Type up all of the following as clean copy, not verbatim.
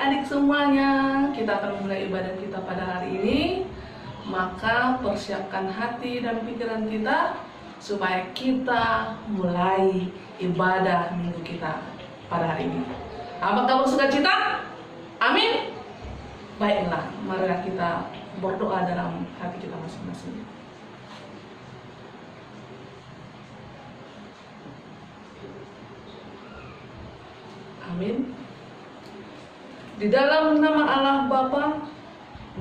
adik-adik semuanya, kita akan mulai ibadah kita pada hari ini. Maka persiapkan hati dan pikiran kita supaya kita mulai ibadah minggu kita pada hari ini. Apakah bersukacita? Amin. Baiklah, marilah kita berdoa dalam hati kita masing-masing. Amin. Di dalam nama Allah Bapa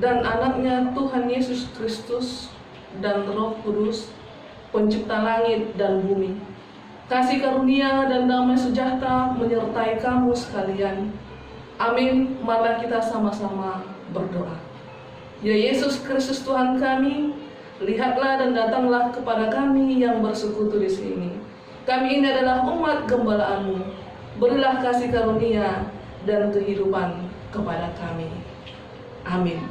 dan anaknya Tuhan Yesus Kristus dan Roh Kudus, pencipta langit dan bumi, kasih karunia dan damai sejahtera menyertai kamu sekalian. Amin. Marilah kita sama-sama berdoa. Ya Yesus Kristus Tuhan kami, lihatlah dan datanglah kepada kami yang bersekutu di sini. Kami ini adalah umat gembala-Mu. Berilah kasih karunia dan kehidupan kepada kami. Amin.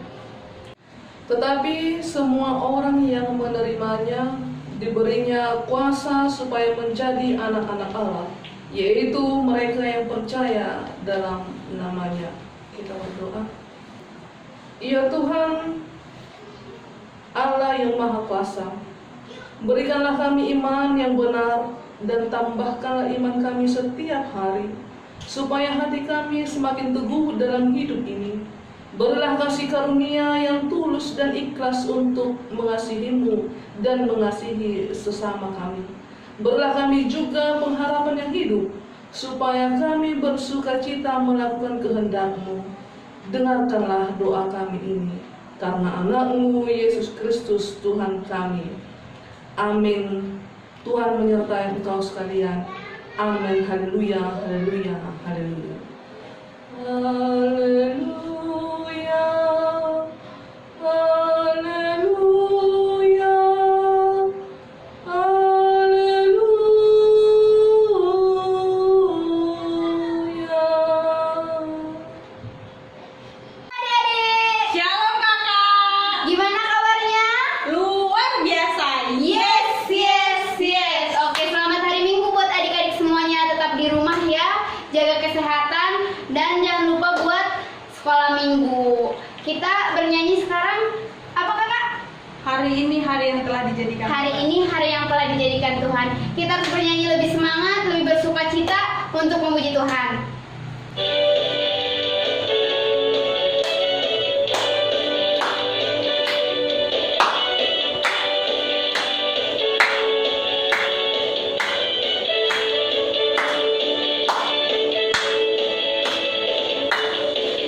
Tetapi semua orang yang menerimanya diberinya kuasa supaya menjadi anak-anak Allah, yaitu mereka yang percaya dalam namanya. Kita berdoa. Ya Tuhan Allah yang Maha Kuasa, berikanlah kami iman yang benar dan tambahkanlah iman kami setiap hari, supaya hati kami semakin teguh dalam hidup ini. Berilah kasih karunia yang tulus dan ikhlas untuk mengasihi-Mu dan mengasihi sesama kami. Berilah kami juga pengharapan yang hidup, supaya kami bersukacita melakukan kehendak-Mu. Dengarkanlah doa kami ini, karena anak-Mu Yesus Kristus Tuhan kami. Amin. Tuhan menyertai engkau sekalian. Amin. Haleluya, haleluya, haleluya. Haleluya, haleluya, haleluya. Adik-adik, Shalom kakak. gimana kabarnya? Luar biasa. Yes, yes, yes. Oke, selamat hari Minggu buat adik-adik semuanya. Tetap di rumah ya, jaga kesehatan dan jangan lupa buat sekolah minggu. Kita bernyanyi sekarang. Apa kakak? Hari ini hari yang telah dijadikan. Hari ini hari yang telah dijadikan Tuhan. Kita harus bernyanyi lebih semangat, lebih bersukacita untuk memuji Tuhan.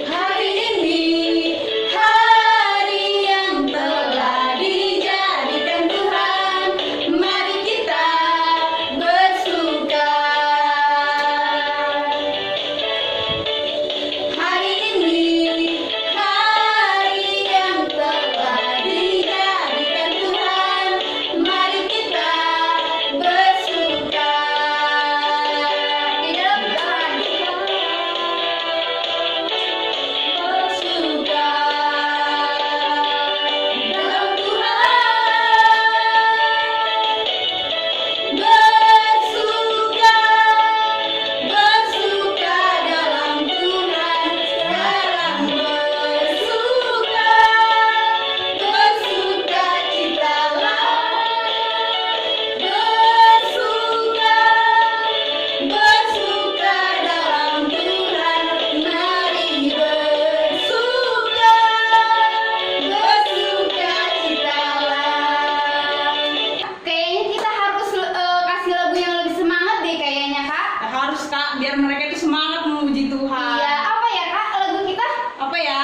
Hari ini hari yang telah dijadikan Tuhan, mari kita bersuka. Hari ini hari yang telah dijadikan Tuhan, mari kita bersuka. Di dalam Tuhan bersuka, dalam Tuhan bersuka, bersuka dalam Tuhan sekarang bersuka, bersuka citalah, bersuka, bersuka dalam Tuhan, mari bersuka, bersuka citalah. Kayaknya kita harus kasih lagu yang lebih semangat deh kayaknya kak. Harus kak, biar mereka itu semangat memuji Tuhan. Iya, apa ya kak lagu kita? Apa ya?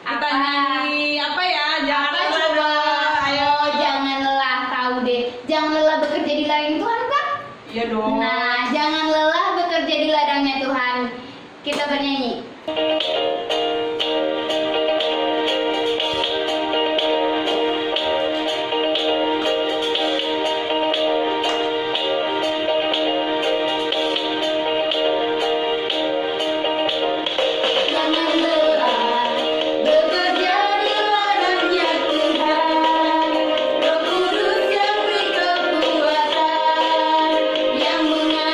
Kita Apa? nyanyi apa ya? Jangan Apa lelah coba? dong. Ayo. Jangan lelah, tahu deh. Jangan lelah bekerja di ladang Tuhan kak. Iya dong. Nah, jangan lelah bekerja di ladangnya Tuhan. Kita bernyanyi. Jangan lelah bekerja di ladangnya Tuhan. Roh Kudus yang beri kekuatan, yang mengajar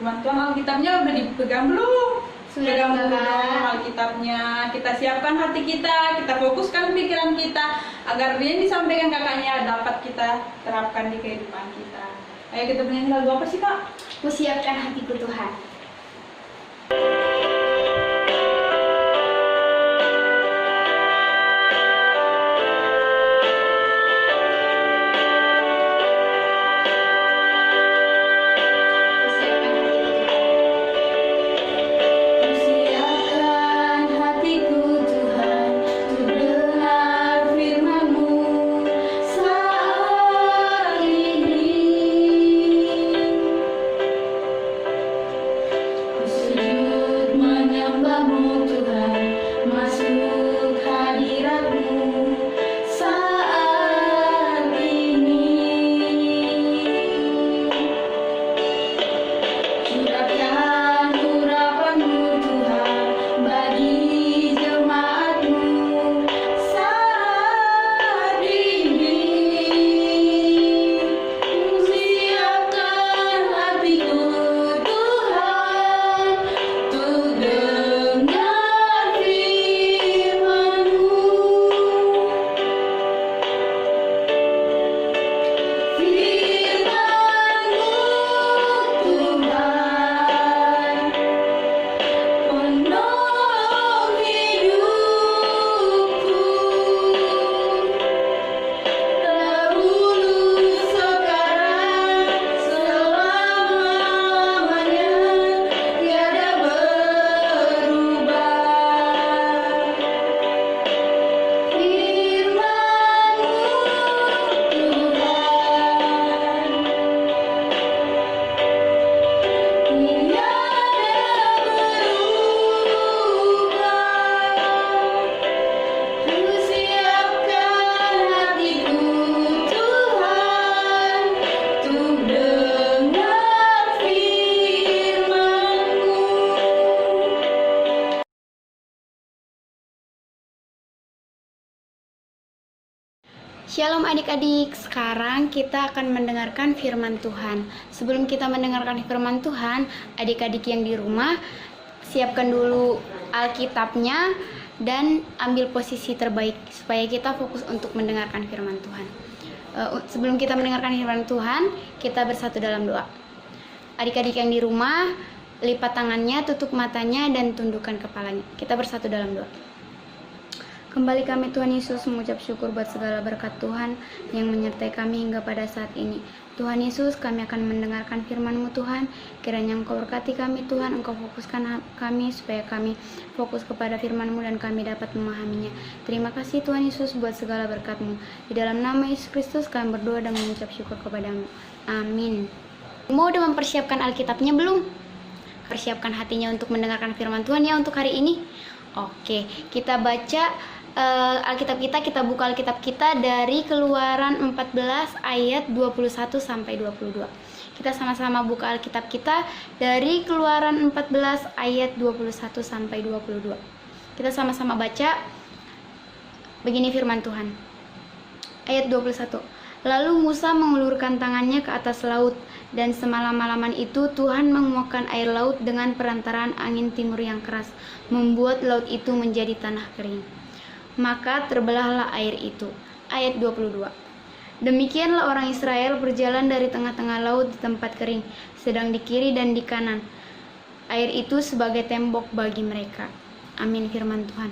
firman Tuhan. Alkitabnya udah dipegang belum? Sudah Pegang dipegang. belum Alkitabnya? Kita siapkan hati kita fokuskan pikiran kita agar dia yang disampaikan kakaknya dapat kita terapkan di kehidupan kita. Ayo kita bernyanyi lagu apa sih kak? Ku siapkan hatiku Tuhan. Siapkan hatiku Tuhan untuk dengar firman-Mu saat ini. Ku sujud menyembah-Mu Tuhan, masuk hadirat-Mu saat ini. Curahkan urapan-Mu Tuhan bagi jemaat-Mu saat ini. Ku siapkan hatiku Tuhan untuk dengar firman-Mu. Firman-Mu Tuhan penuh hidupku, dahulu sekarang selamanya tiada berubah. Firman-Mu Tuhan ku siapkan hatiku Tuhan untuk dengar firman-Mu. Shalom adik-adik, sekarang kita akan mendengarkan firman Tuhan. Sebelum kita mendengarkan firman Tuhan, adik-adik yang di rumah, siapkan dulu Alkitabnya dan ambil posisi terbaik supaya kita fokus untuk mendengarkan firman Tuhan. Sebelum kita mendengarkan firman Tuhan, kita bersatu dalam doa. Adik-adik yang di rumah, lipat tangannya, tutup matanya, dan tundukkan kepalanya. Kita bersatu dalam doa. Kembali kami Tuhan Yesus mengucap syukur buat segala berkat Tuhan yang menyertai kami hingga pada saat ini. Tuhan Yesus, kami akan mendengarkan firman-Mu Tuhan. Kiranya Engkau berkati kami Tuhan, Engkau fokuskan kami supaya kami fokus kepada firman-Mu dan kami dapat memahaminya. Terima kasih Tuhan Yesus buat segala berkat-Mu. Di dalam nama Yesus Kristus kami berdoa dan mengucap syukur kepada-Mu. Amin. Mau udah mempersiapkan Alkitabnya belum? Persiapkan hatinya untuk mendengarkan firman Tuhan ya untuk hari ini. Oke, kita baca Alkitab kita buka Alkitab kita dari Keluaran 14 ayat 21 sampai 22. Kita sama-sama buka Alkitab kita dari Keluaran 14 ayat 21 sampai 22. Kita sama-sama baca. Begini firman Tuhan. Ayat 21. Lalu Musa mengulurkan tangannya ke atas laut, dan semalam-malaman itu Tuhan menguapkan air laut dengan perantaraan angin timur yang keras, membuat laut itu menjadi tanah kering. Maka terbelahlah air itu. Ayat 22. Demikianlah orang Israel berjalan dari tengah-tengah laut di tempat kering, sedang di kiri dan di kanan. Air itu sebagai tembok bagi mereka. Amin firman Tuhan.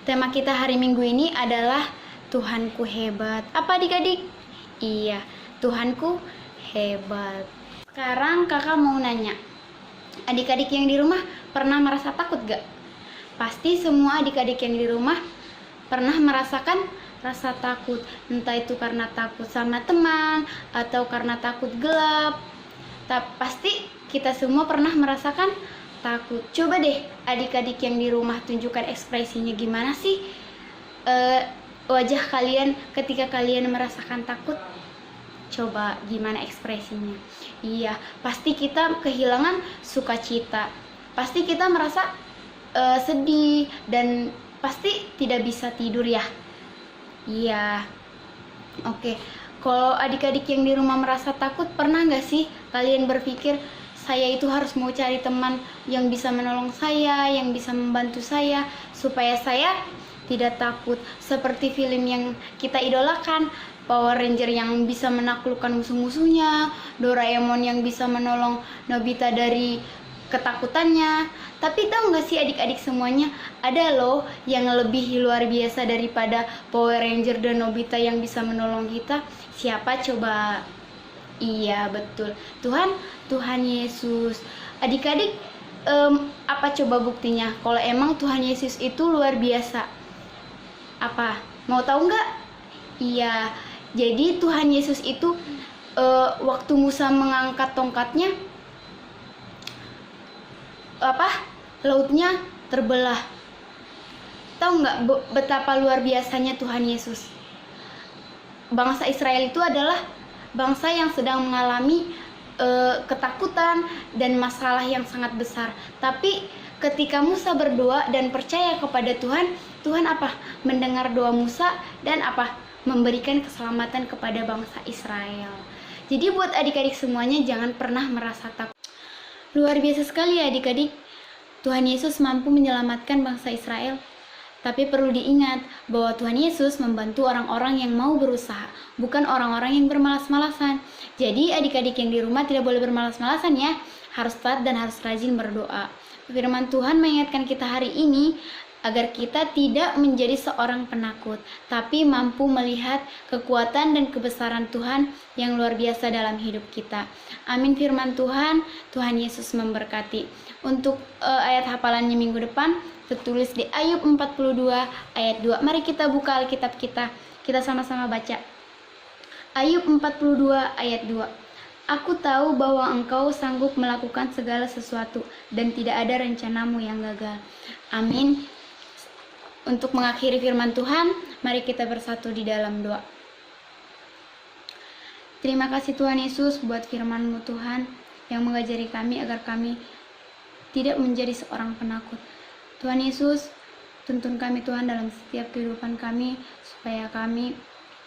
Tema kita hari Minggu ini adalah Tuhanku hebat. Apa adik-adik? Iya, Tuhanku hebat. Sekarang kakak mau nanya, adik-adik yang di rumah pernah merasa takut gak? Pasti semua adik-adik yang di rumah pernah merasakan rasa takut. Entah itu karena takut sama teman atau karena takut gelap. Pasti kita semua pernah merasakan takut. Coba deh adik-adik yang di rumah tunjukkan ekspresinya gimana sih wajah kalian ketika kalian merasakan takut. Coba gimana ekspresinya. Iya, pasti kita kehilangan sukacita. Pasti kita merasa sedih dan pasti tidak bisa tidur ya. Iya. Oke. Kalau adik-adik yang di rumah merasa takut, pernah nggak sih kalian berpikir saya itu harus mau cari teman yang bisa menolong saya, yang bisa membantu saya, supaya saya tidak takut. Seperti film yang kita idolakan, Power Ranger yang bisa menaklukkan musuh-musuhnya, Doraemon yang bisa menolong Nobita dari ketakutannya. Tapi tahu nggak sih adik-adik semuanya, ada loh yang lebih luar biasa daripada Power Ranger dan Nobita yang bisa menolong kita. Siapa coba? Iya betul, Tuhan Yesus. Adik-adik, apa coba buktinya kalau emang Tuhan Yesus itu luar biasa? Apa? Mau tahu nggak? Iya, jadi Tuhan Yesus itu waktu Musa mengangkat tongkatnya, lautnya terbelah. Tahu nggak betapa luar biasanya Tuhan Yesus? Bangsa Israel itu adalah bangsa yang sedang mengalami ketakutan dan masalah yang sangat besar. Tapi ketika Musa berdoa dan percaya kepada Tuhan, Tuhan apa? Mendengar doa Musa dan apa? Memberikan keselamatan kepada bangsa Israel. Jadi buat adik-adik semuanya, jangan pernah merasa takut. Luar biasa sekali ya adik-adik. Tuhan Yesus mampu menyelamatkan bangsa Israel. Tapi perlu diingat bahwa Tuhan Yesus membantu orang-orang yang mau berusaha, bukan orang-orang yang bermalas-malasan. Jadi adik-adik yang di rumah tidak boleh bermalas-malasan ya. Harus taat dan harus rajin berdoa. Firman Tuhan mengingatkan kita hari ini agar kita tidak menjadi seorang penakut, tapi mampu melihat kekuatan dan kebesaran Tuhan yang luar biasa dalam hidup kita. Amin firman Tuhan. Tuhan Yesus memberkati. Untuk ayat hafalannya minggu depan tertulis di Ayub 42 ayat 2. Mari kita buka Alkitab kita. Kita sama-sama baca. Ayub 42 ayat 2. Aku tahu bahwa engkau sanggup melakukan segala sesuatu dan tidak ada rencanamu yang gagal. Amin. Untuk mengakhiri firman Tuhan, mari kita bersatu di dalam doa. Terima kasih Tuhan Yesus buat firman-Mu Tuhan yang mengajari kami agar kami tidak menjadi seorang penakut. Tuhan Yesus, tuntun kami Tuhan dalam setiap kehidupan kami, supaya kami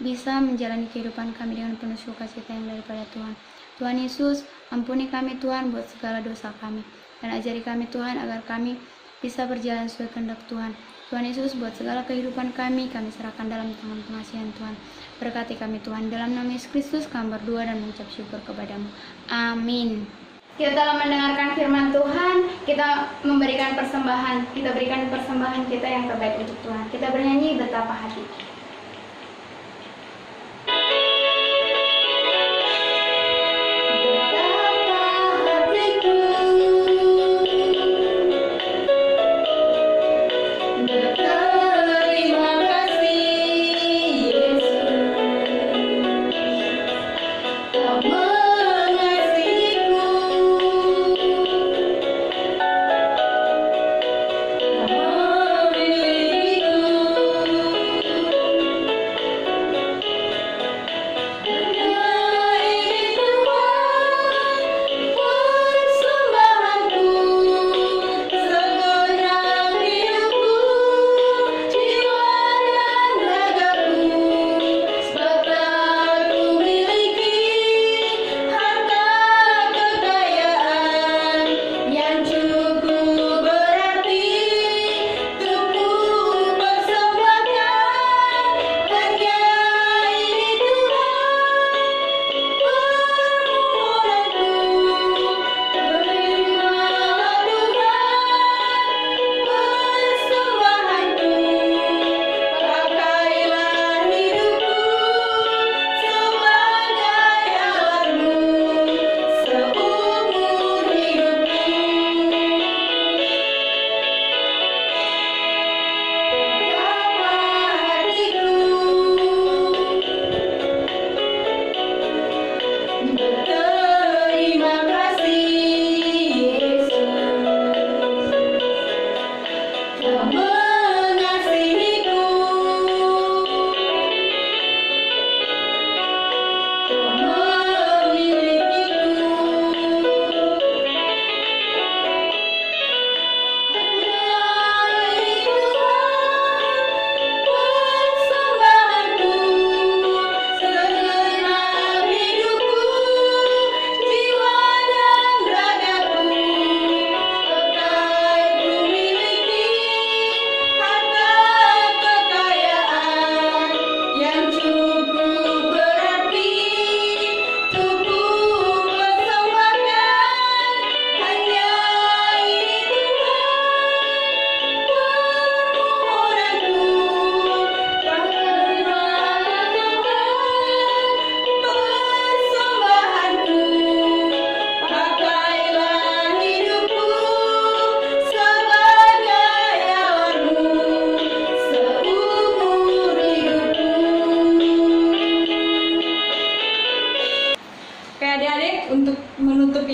bisa menjalani kehidupan kami dengan penuh sukacita yang daripada Tuhan. Tuhan Yesus, ampuni kami Tuhan buat segala dosa kami, dan ajari kami Tuhan agar kami bisa berjalan sesuai kehendak Tuhan. Tuhan Yesus, buat segala kehidupan kami serahkan dalam tangan pengasihan Tuhan. Berkati kami Tuhan, dalam nama Yesus Kristus kami berdoa dan mengucap syukur kepadamu. Amin. Kita telah mendengarkan firman Tuhan, kita memberikan persembahan, kita berikan persembahan kita yang terbaik untuk Tuhan. Kita bernyanyi betapa hati.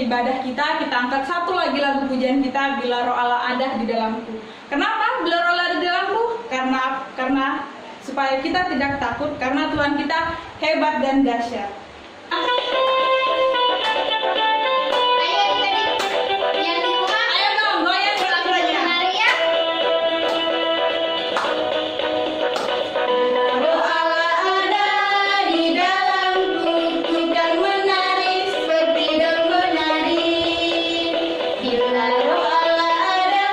ibadah kita angkat satu lagi lagu pujian kita, Bila Roh Allah Ada di Dalamku. Kenapa Bila Roh Allah Ada di Dalamku? Karena supaya kita tidak takut, karena Tuhan kita hebat dan dahsyat. Ayo adik-adik yang di rumah, Ayo dong, goyang selamat lagunya. menari ya. Roh Allah ada di dalamku, ku kan menari seperti dan menari. Bila Roh Allah ada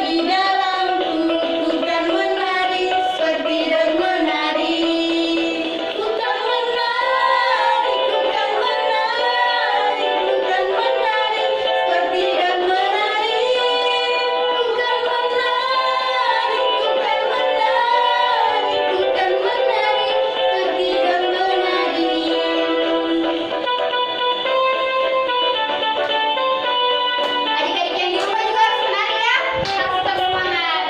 di dalamku, ku kan menari seperti dan menari. Ku kan menari, ku kan menari, ku kan menari seperti dan menari. Ku kan menari, ku kan menari, ku kan menari seperti dan menari. adik-adik yang di rumah juga harus menari ya. Harus tetap semangat.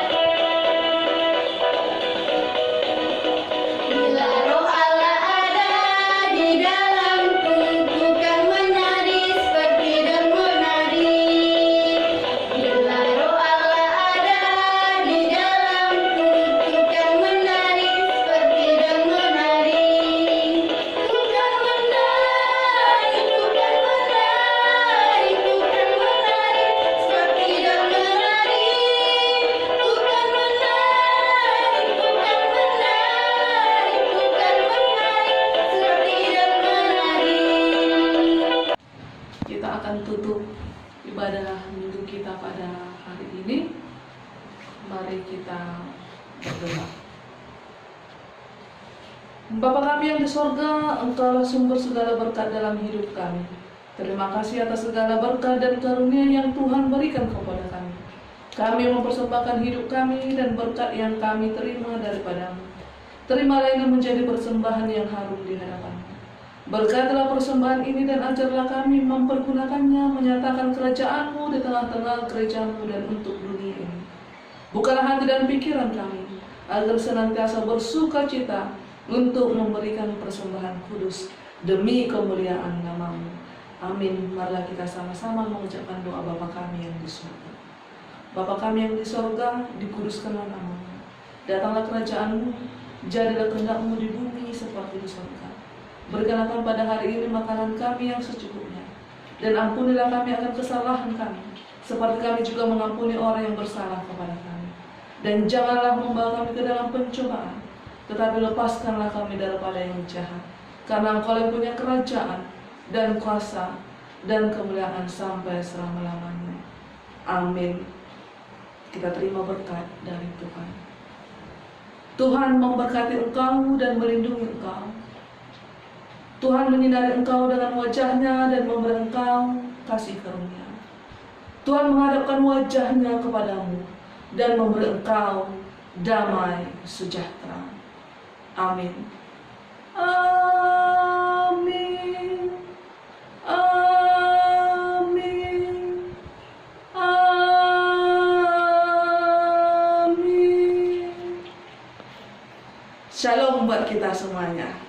Bila Roh Allah ada di dalamku, ku kan menari seperti dan menari. Bila Roh Allah ada di dalamku, ku kan menari seperti dan menari. Ku kan menari, ku kan menari, ku kan menari seperti dan menari. Ku kan menari, ku kan menari, ku kan menari seperti dan menari. Kita akan tutup ibadah minggu kita pada hari ini. Mari kita berdoa. Bapa kami yang di sorga, Engkaulah sumber segala berkat dalam hidup kami. Terima kasih atas segala berkat dan karunia yang Tuhan berikan kepada kami. Kami mempersembahkan hidup kami dan berkat yang kami terima daripada-Mu. Terimalah ini menjadi persembahan yang harum di hadapan-Mu. Berkatilah persembahan ini dan ajarlah kami mempergunakannya, menyatakan kerajaan-Mu di tengah-tengah gereja-Mu dan untuk dunia ini. Bukalah hati dan pikiran kami, agar senantiasa bersuka cita untuk memberikan persembahan kudus demi kemuliaan nama-Mu. Amin. Marilah kita sama-sama mengucapkan doa Bapa kami yang di surga. Bapa kami yang di sorga, dikuduskanlah nama-Mu. Datanglah kerajaan-Mu, jadilah kehendak-Mu di bumi seperti di sorga. Berikanlah kami pada hari ini makanan kami yang secukupnya, dan ampunilah kami akan kesalahan kami, seperti kami juga mengampuni orang yang bersalah kepada kami. Dan janganlah membawa kami ke dalam pencobaan, tetapi lepaskanlah kami daripada yang jahat. Karena Engkau yang punya kerajaan, dan kuasa, dan kemuliaan sampai selama-lamanya. Amin. Kita terima berkat dari Tuhan. Tuhan memberkati engkau dan melindungi engkau. Tuhan menyinari engkau dengan wajahnya dan memberi engkau kasih karunia. Tuhan menghadapkan wajahnya kepadamu dan memberi engkau damai sejahtera. Amin. Amin. Amin. Amin. Shalom buat kita semuanya.